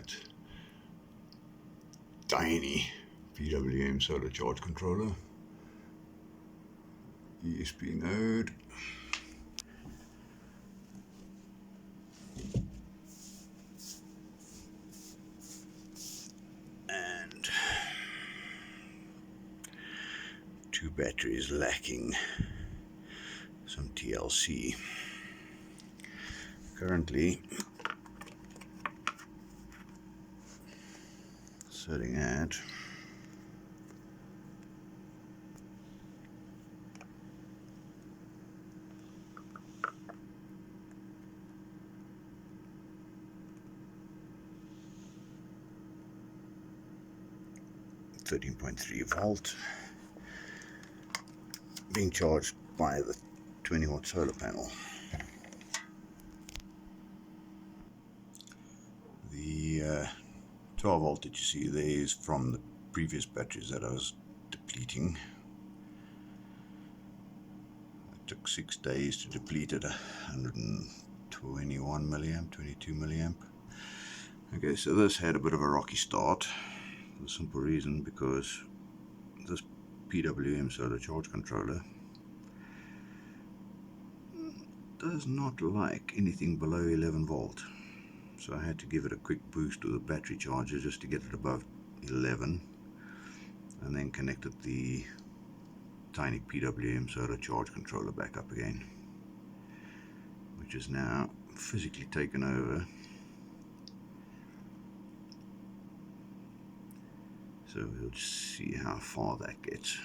that tiny PWM solar charge controller, ESP node. And 2 batteries lacking some TLC. Currently sitting at 13.3 volt, being charged by the 20 watt solar panel. The 12 volt that you see there is from the previous batteries that I was depleting. It took 6 days to deplete at 121 milliamp, 22 milliamp. Okay, so this had a bit of a rocky start. The simple reason because this PWM solar charge controller does not like anything below 11 volt. So I had to give it a quick boost with a battery charger just to get it above 11, and then connected the tiny PWM solar charge controller back up again, which is now physically taken over. So we'll just see how far that gets.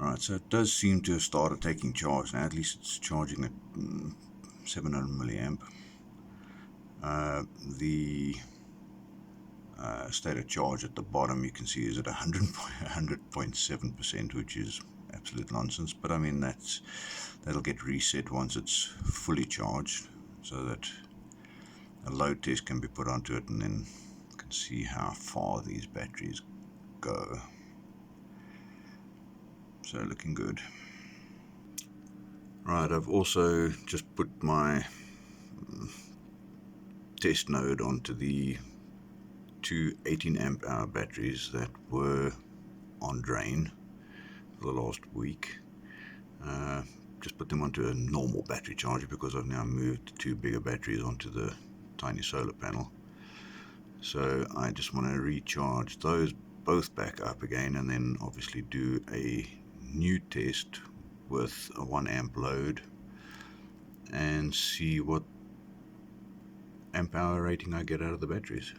Alright, so it does seem to have started taking charge now. At least it's charging at 700 milliamp. The state of charge at the bottom you can see is at 100.7%, which is absolute nonsense, but I mean that'll get reset once it's fully charged, so that a load test can be put onto it, and then you can see how far these batteries go. So looking good. Right, I've also just put my test node onto the 2 18 amp hour batteries that were on drain for the last week. Just put them onto a normal battery charger because I've now moved the 2 bigger batteries onto the tiny solar panel. So I just want to recharge those both back up again, and then obviously do a new test with a 1 amp load and see what amp hour rating I get out of the batteries.